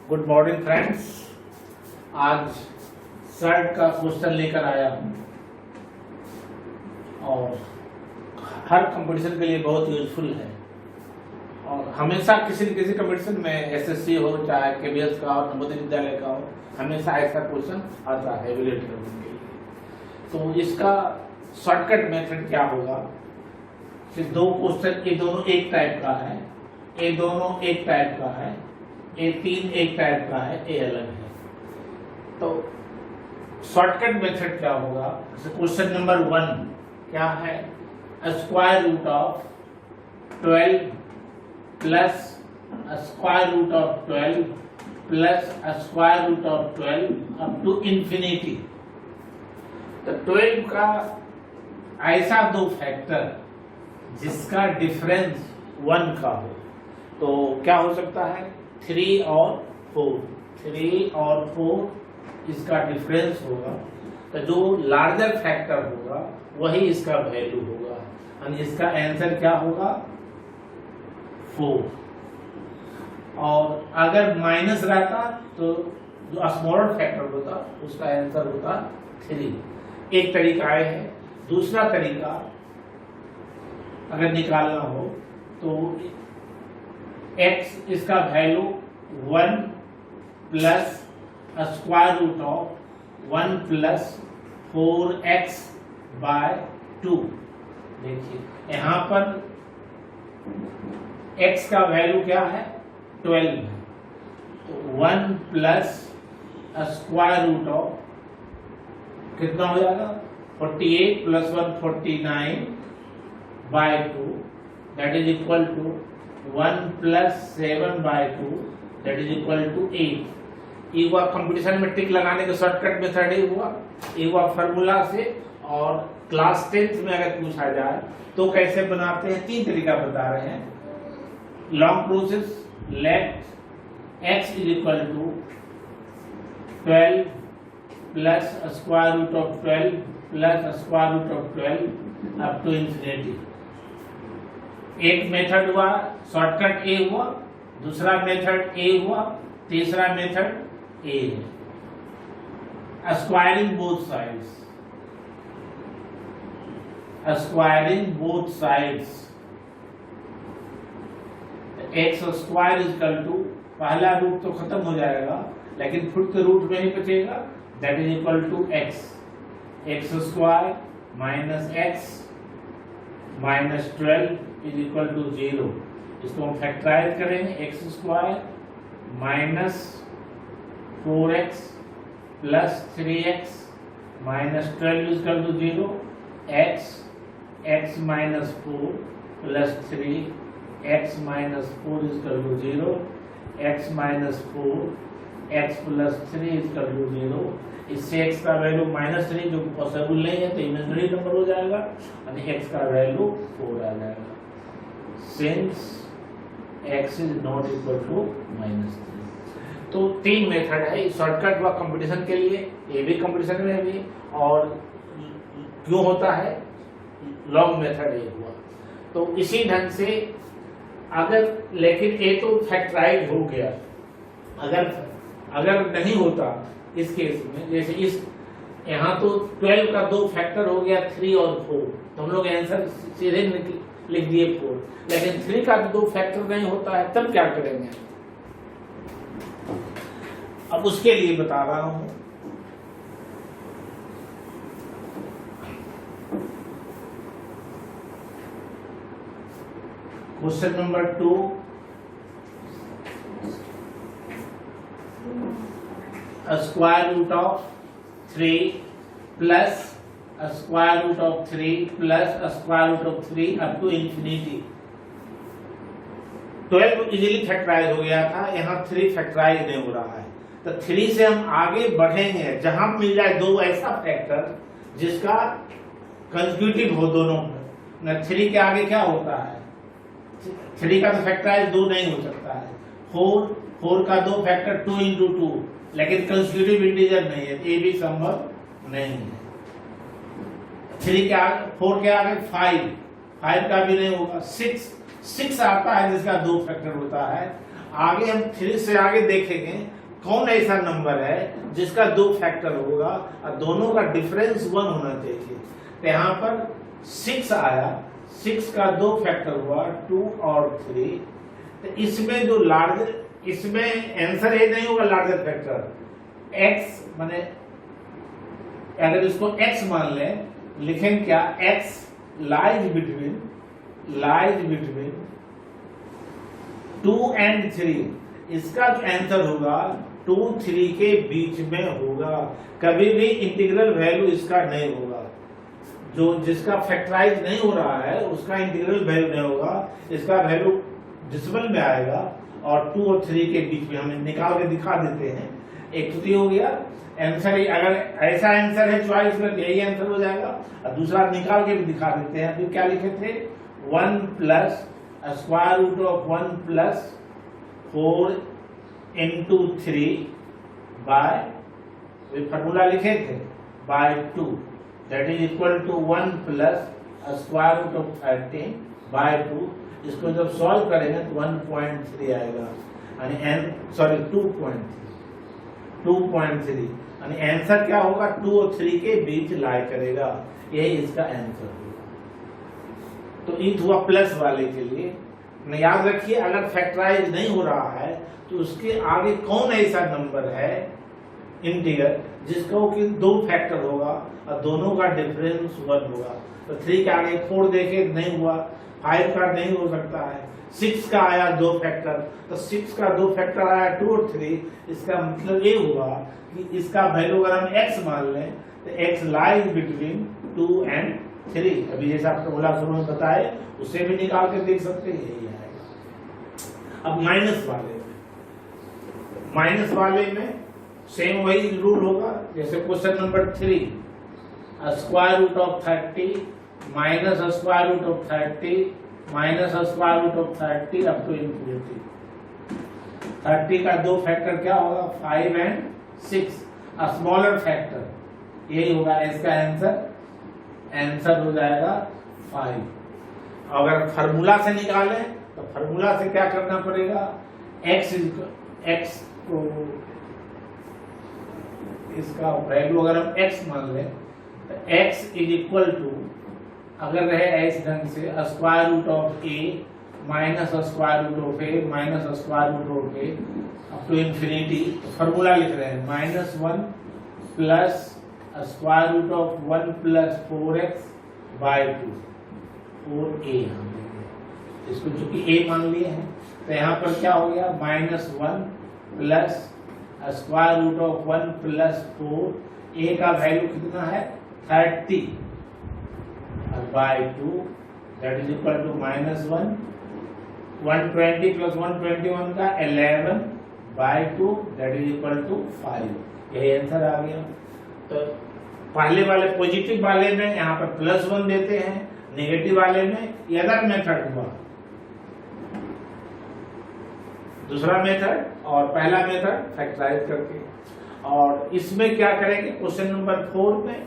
Good morning friends. आज shirt का question लेकर आया हूँ और हर कंपटीशन के लिए बहुत यूजफुल है और हमेशा किसी न किसी कंपटीशन में एसएससी हो चाहे केबीएस का हो नवोदय विद्यालय का हो, हमेशा ऐसा क्वेश्चन आता है एवेल्यूएट करने के लिए। तो इसका शॉर्टकट मेथड क्या होगा कि दो क्वेश्चन ये दोनों एक टाइप का है, ये दोनों एक टाइप का है, ये तीन एक टाइप का है, ये अलग है। तो शॉर्टकट मेथड क्या होगा? क्वेश्चन नंबर 1 क्या है? Square root of 12 plus square root of 12 plus square root of 12 up to infinity. तो 12 का ऐसा दो फैक्टर जिसका डिफरेंस 1 का हो, तो क्या हो सकता है? 3 और 4, 3 और 4 इसका डिफरेंस होगा। तो जो लार्जर फैक्टर होगा वही इसका वैल्यू होगा और इसका आंसर क्या होगा? 4। और अगर माइनस रहता तो जो स्मॉलर फैक्टर होता उसका आंसर होता 3। एक तरीका है। दूसरा तरीका अगर निकालना हो तो x इसका value 1 plus square root of 1 plus 4x by 2। देखिए यहाँ पर x का वैल्यू क्या है? 12 है। तो 1 प्लस स्क्वायर रूट ऑफ कितना हो जाएगा? 48 plus 1 49 by 2 that is equal to 1 plus 7 by 2 that is equal to 8। ये हुआ कंपटीशन में टिक लगाने का शॉर्टकट मेथड ही हुआ, ये हुआ फार्मूला से। और क्लास 10th में अगर पूछा जाए तो कैसे बनाते हैं, 3 तरीका बता रहे हैं। Long process, let x is equal to 12 plus square root of 12 plus square root of 12 up to infinity. एक मेथड हुआ शॉर्टकट ए हुआ, दूसरा मेथड ए हुआ, तीसरा मेथड ए है। Squaring both sides, squaring both sides x square equal to पहला रूट तो खत्म हो जाएगा लेकिन फिर तो रूट में ही बचेगा, that is equal to x square minus x minus 12 is equal to 0। इसको हम फैक्टराइज करेंगे, x square minus 4x plus 3x minus 12 is equal to 0। x minus 4 plus 3 x minus 4 is equal to 0। x minus 4 x plus 3 is equal to 0। इससे x का value minus 3 जो possible नहीं है तो imaginary number हो जाएगा और x का वैल्यू 4 आ जाएगा। Since x is not equal to minus 3। तो 3 मेथड है। शॉर्टकट हुआ कंपटीशन के लिए, ये भी कंपटीशन में भी। और क्यों होता है? लॉन्ग मेथड ये हुआ। तो इसी ढंग से अगर, लेकिन ये तो फैक्टराइज हो गया, अगर नहीं होता इस केस में, जैसे इस यहाँ तो 12 का 2 फैक्टर हो गया 3 और 4, तो हम लोग आंसर सीधे लिख दिए 4। लेकिन 3 का 2 फैक्टर नहीं होता है, तब क्या करेंगे? अब उसके लिए बता रहा हूं। Question number 2, square root of 3 plus square root of 3 plus square root of 3 up to infinity. 12 easily factorise हो गया था, यहाँ 3 फैक्टराइज नहीं हो रहा है। तो 3 से हम आगे बढ़ेंगे जहां मिल जाए 2 ऐसा फैक्टर जिसका कंसेक्यूटिव हो दोनों में। 3 के आगे क्या होता है? 3 का तो फैक्टराइज 2 नहीं हो सकता है। 4 का 2 फैक्टर 2 इंटू 2, लेकिन कंसेक्यूटिव इंटीजर नहीं है, ये भी संभव नहीं है। 3 के आगे 4 के आगे 5 का भी नहीं होगा। 6 आता है जिसका 2 फैक्टर होता है आगे हम 3 से आगे देखेंगे कौन ऐसा नंबर है जिसका 2 फैक्टर होगा और दोनों का डिफरेंस 1 होना चाहिए। तो यहाँ पर 6 आया, 6 का 2 फैक्टर हुआ 2 और 3। तो इसमें जो लार्जर, इसमें आंसर ये नहीं होगा लार्जर फैक्टर x, माने अगर इसको x मान लें, लिखें क्या, x लाइज बिटवीन 2 एंड 3। इसका जो आंसर होगा 2 3 के बीच में होगा, कभी भी इंटीग्रल वैल्यू इसका नहीं होगा। जो जिसका फैक्टराइज नहीं हो रहा है उसका इंटीग्रल वैल्यू नहीं होगा, इसका वैल्यू डेसिमल में आएगा और 2 और 3 के बीच में। हम निकाल के दिखा देते हैं। एक तो ये हो गया आंसर, अगर ऐसा आंसर है चॉइस में यही आंसर हो जाएगा। और दूसरा निकाल के भी दिखा देते हैं। अभी क्या लिखे थे, 1 plus square root of 1 plus 4 into 3 by, formula लिखे थे, by 2, that is equal to 1 plus square root of 13 by 2। इसको जब सॉल्व करेंगे तो 1.3 आएगा, यानी सॉरी 2.3, यानी आंसर क्या होगा, 2 और 3 के बीच लाई करेगा। यही इसका आंसर होगा। तो ईथ हुआ प्लस वाले के लिए। याद रखिए, अगर फैक्टराइज नहीं हो रहा है तो उसके आगे कौन ऐसा नंबर है इंटीग्रल जिसका कि 2 फैक्टर होगा और दोनों का डिफरेंस 1 होगा। तो 3 के आगे 4 देखे नहीं हुआ, 5 का नहीं हो सकता है, 6 का आया 2 फैक्टर, तो 6 का 2 फैक्टर आया 2 और 3। इसका मतलब ये हुआ कि इसका वैल्यू अगर हम x मान लें तो x लाइज बिटवीन 2 एंड 3। अभी जैसा आपको बोला शुरू में बताए, उसे भी निकाल के देख सकते हैं, यही आएगा। अब माइनस वाले में सेम वही रूल होगा जैसे question number 3, square root of 30 minus square root of 30 minus square root of 30 up to infinity. 30 का 2 फैक्टर क्या होगा, 5 एंड 6, स्मॉलर फैक्टर यही होगा। इसका आंसर हो जाएगा 5। अगर फार्मूला से निकालें तो फार्मूला से क्या करना पड़ेगा, x को इसका वैल्यू अगर हम x मान लें तो x इज इक्वल टू, अगर रहे ऐसे ढंग से, square root of a minus square root of a minus square root of a up to infinity. तो फार्मूला लिख रहे हैं -1 plus square root of 1 plus 4x by 2, 4a हम लेंगे। इसको चूंकि a मान लिए हैं तो यहाँ पर क्या हो गया, -1 plus square root of 1 plus 4, a का वैल्यू कितना है 30 by 2, that is equal to -1, 120 plus 121 का 11 by 2, that is equal to 5। यही आंसर आ गया। तो पहले वाले पॉजिटिव वाले में यहाँ पर +1 देते हैं, नेगेटिव वाले में ये अदर मेथड हुआ, दूसरा मेथड और पहला मेथड फैक्टराइज करके। और इसमें क्या करेंगे, क्वेश्चन नंबर 4 में,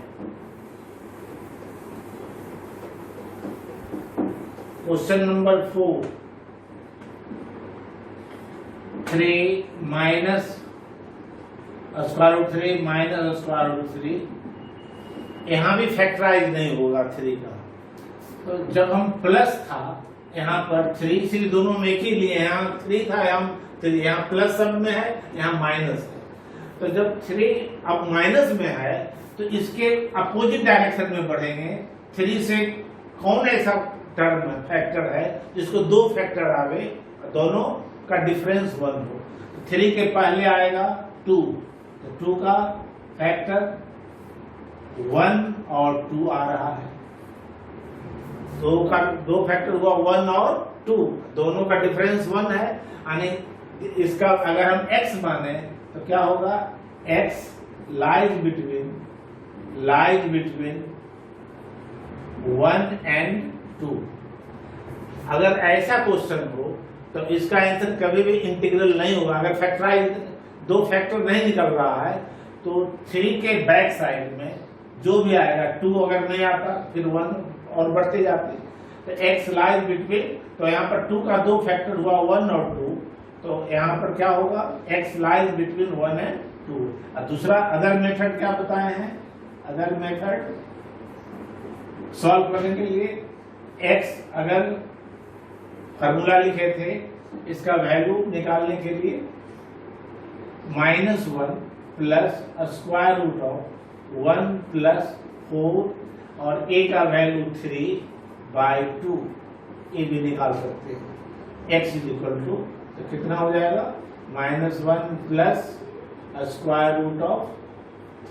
question number 4, 3 minus square root 3 minus square root 3, यहां भी फैक्टराइज नहीं होगा 3 का। तो जब हम प्लस था यहाँ पर 3 3 दोनों में एक ही लिए, यहाँ 3 था, यहाँ प्लस सब में है, यहाँ माइनस है। तो जब 3 अब माइनस में है तो इसके अपोजिट डायरेक्शन में बढ़ेंगे। 3 से कौन ऐसा टर्म है, फैक्टर है जिसको 2 फैक्टर आवे, दोनों का डिफरेंस 1 हो। 3 के पहले आएगा 2, तो 2 का फैक्टर 1 और 2 आ रहा है। 2 का 2 फैक्टर हुआ 1 और 2, दोनों का डिफरेंस 1 है। यानी इसका अगर हम x माने तो क्या होगा, x लाइज बिटवीन 1 एंड 2। अगर ऐसा क्वेश्चन हो तो इसका आंसर कभी भी इंटीग्रल नहीं होगा। अगर फैक्टराइज 2 फैक्टर नहीं निकल रहा है तो 3 के बैक साइड में जो भी आएगा, 2 अगर नहीं आता फिर 1 और बढ़ते जाते। तो x लाइज बिटवीन, तो यहाँ पर 2 का 2 फैक्टर हुआ 1 और 2, तो यहाँ पर क्या होगा, x लाइज बिटवीन 1 एंड 2। और दूसरा अदर मेथड क्या बताए हैं, अदर मेथड सॉल्व करने के लिए x अगर फॉर्मूला लिखे थे इसका वैल्यू निकालने के लिए -1 plus square root of 1 plus 4 और a का वैल्यू 3/2 ये भी निकाल सकते हैं। x इज इक्वल टू तो कितना हो जाएगा, -1 प्लस स्क्वायर रूट ऑफ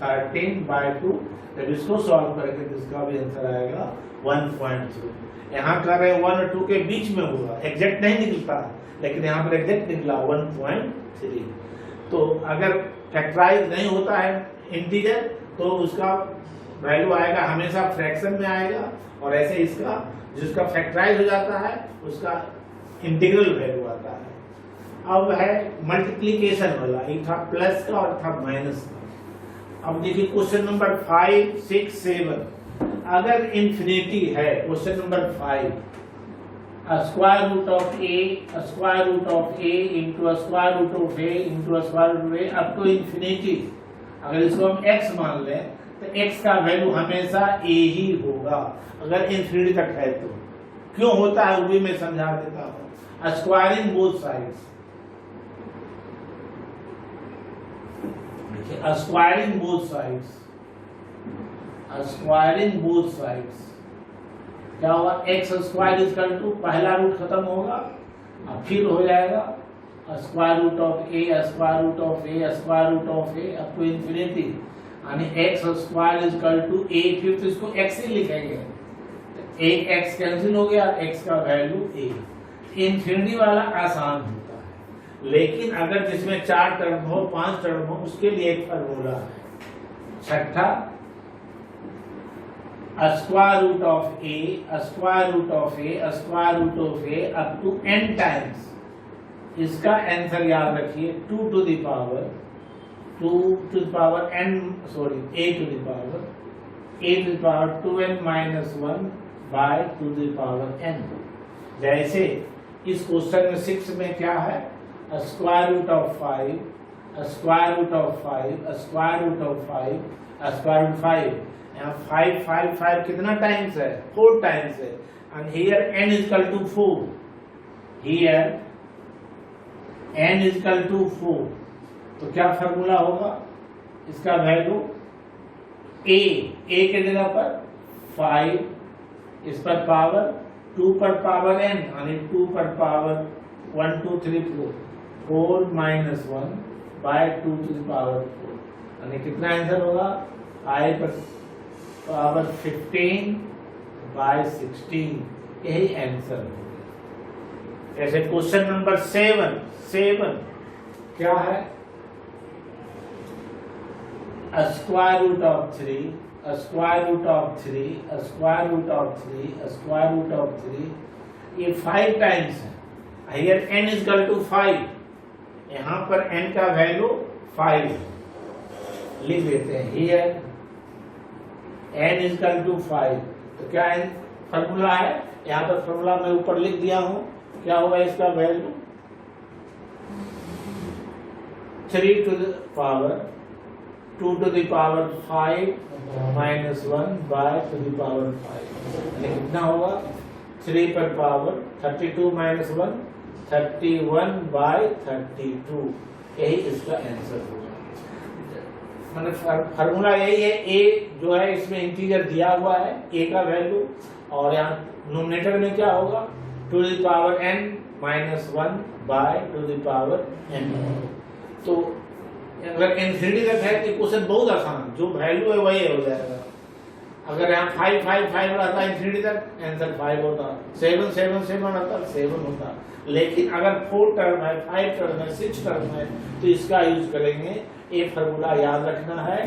13/2। जब इसको सॉल्व करेंगे तो इसका भी आंसर आएगा 1.3। यहाँ कर रहे 1 और 2 के बीच में होगा, एग्जैक्ट नहीं निकलता, लेकिन यहाँ पर एग्जैक्ट निकला 1.3। तो अगर फैक्टराइज नहीं होता है इंटीजर तो उसका वैल्यू आएगा हमेशा फ्रैक्शन में आएगा, और ऐसे इसका जिसका फैक्टराइज हो जाता है उसका इंटीग्रल वैल्यू आता है। अब है मल्टीप्लिकेशन वाला, एक था प्लस का और था माइनस का। अब देखिए क्वेश्चन नंबर 5, 6, 7 अगर इंफिनिटी है, question number 5 square root of a square root of a into square root of a into square root a up to infinity, अगर इसको हम x मान लें तो x का वैल्यू हमेशा a ही होगा अगर इंफिनिटी तक है। तो क्यों होता है वो भी मैं समझा देता हूँ। स्क्वायरिंग बोथ साइड्स, देखिए squaring both sides, squaring both sides क्या होगा, एक्स स्क्वायर इक्वल टू पहला रूट खत्म होगा और फिर हो जाएगा square root of a square root of a square root of a up to infinity, यानी x square equal to a, फिर तो इसको एक्स ही लिखेंगे, तो एक एक्स कैंसिल हो गया, एक्स का वैल्यू ए। इंफिनिटी वाला आसान होता है, लेकिन अगर जिसमें 4 टर्म हो 5 टर्म हो उसके लिए एक फार्मूला है। छठा square root of a square root of a square root of a up to n times, इसका आंसर याद रखिए 2 to the power n a to the power 2n minus 1 by 2 to the power n। जैसे इस question में 6 में क्या है, square root of 5 square root of 5 square root of 5 square root 5, यहाँ 5 5 5 कितना टाइम्स है, 4 टाइम्स है, and here n equal to 4, here n equal to 4, तो क्या फार्मूला होगा, इसका वैल्यू a के जगह पर 5, इस पर पावर 2 पर पावर n, यानी 2 पर power 1 2 3 4 minus 1 by 2 to the power 4, यानी कितना आंसर होगा, 5 पर पावर 15 by 16, यही आंसर होगा। ऐसे क्वेश्चन नंबर 7 क्या है, square root of 3 square root of 3 square root of 3 square root of 3, ये 5 टाइम्स है, here n is equal to 5, यहाँ पर n का वैल्यू 5 लिख देते हैं, here n is equal to 5, तो क्या फॉर्मूला है, यहाँ पर फॉर्मूला मैं ऊपर लिख दिया हूँ, क्या होगा इसका value 3 to the power 2 to the power 5 minus 1 by 2 to the power 5, यानी कितना होगा, 3 पर पावर 32 minus 1 31 by 32, यही इसका आंसर होगा। मतलब फार्मूला यही है, a जो है इसमें इंटीजर दिया हुआ है, a का वैल्यू, और यहाँ नोमिनेटर में क्या होगा 2 to the power n minus 1 by 2 to the power n। तो अगर इंफिनिटी तक है तो क्वेश्चन बहुत आसान, जो वैल्यू है वही हो जाएगा। अगर यहाँ 5 5 5 रहता इंफिनिटी तक आंसर 5 होता, 7 7 7 रहता 7 होता, लेकिन अगर 4 टर्म है 5 टर्म है 6 टर्म है तो इसका यूज करेंगे। ये फार्मूला याद रखना है,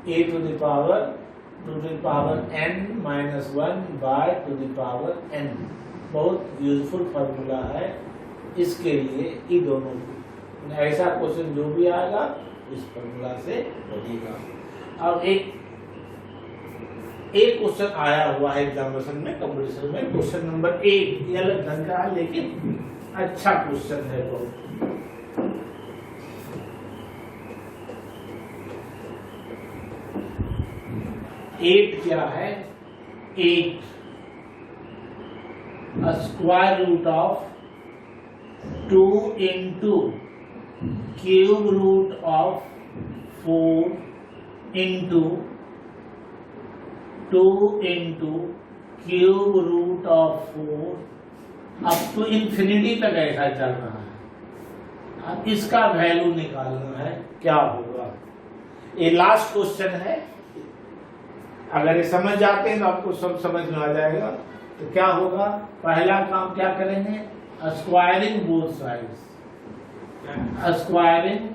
a to the power 2 to the power n minus 1 by 2 to the power n, बहुत यूजफुल फार्मूला है इसके लिए, ये दोनों ऐसा क्वेश्चन जो भी आएगा इस फॉर्मूला से बनेगा। अब एक क्वेश्चन आया हुआ है एग्जामिनेशन में, कंपटीशन में, क्वेश्चन नंबर 8, ये अलग ढंग का है लेकिन अच्छा क्वेश्चन है बहुत। 8 क्या है? 8 square root of 2 into cube root of 4 into 2 into cube root of 4 up to infinity तक ऐसा चल रहा है। अब इसका वैल्यू निकालना है, क्या होगा? ये लास्ट क्वेश्चन है, अगर ये समझ जाते हैं तो आपको सब समझ में आ जाएगा। तो क्या होगा? पहला काम क्या करेंगे? Squaring both sides, squaring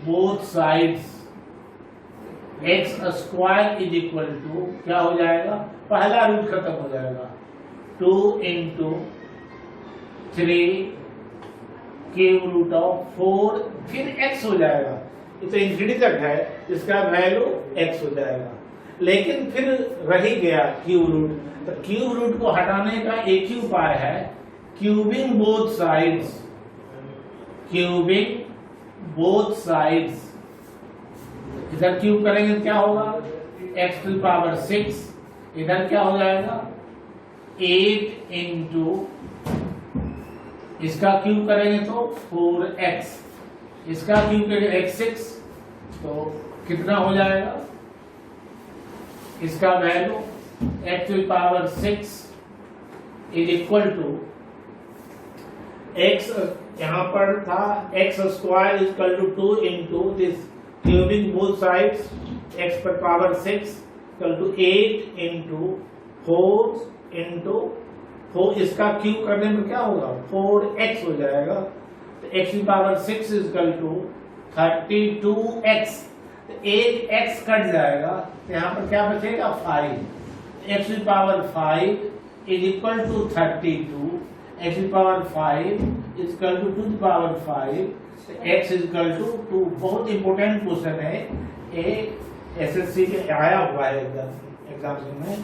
both sides x square is equal to क्या हो जाएगा? पहला रूट खत्म हो जाएगा, 2 इंटू 3 क्यूब रूट ऑफ 4, फिर x हो जाएगा। ये तो इंफिनिटी तक है, इसका वैल्यू x हो जाएगा। लेकिन फिर रह ही गया क्यूब रूट, तो क्यूब रूट को हटाने का एक ही उपाय है, cubing both sides, cubing both sides. इधर क्यूब करेंगे तो क्या होगा? x टू द पावर 6, इधर क्या हो जाएगा? 8 इंटू इसका क्यूब करेंगे तो 4x, इसका क्यूब करेंगे x6, तो कितना हो जाएगा? इसका value x to the power 6 is equal to x, यहां पर था x square is equal to 2 into this cubing both sides x पर power 6 equal to 8 into 4 into 4, इसका क्यूब करने में क्या होगा? 4x हो जाएगा। तो x की power 6 is equal to 32x, तो एक x कट जाएगा, तो यहाँ पर क्या बचेगा? 5। x की power 5 is equal to 32, x की पावर 5 इज इक्वल टू 2 की power 5, x is equal to 2। बहुत इंपॉर्टेंट क्वेश्चन है, एक एसएससी के आया हुआ है एग्जाम में,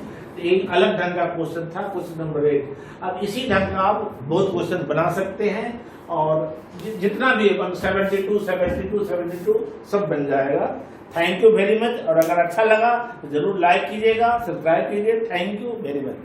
एक अलग ढंग का क्वेश्चन था, क्वेश्चन नंबर 8। अब इसी ढंग का आप बहुत क्वेश्चन बना सकते हैं, और जितना भी 72 सब बन जाएगा। थैंक यू वेरी मच, और अगर अच्छा लगा तो जरूर लाइक कीजिएगा, सब्सक्राइब कीजिए। Thank you very much.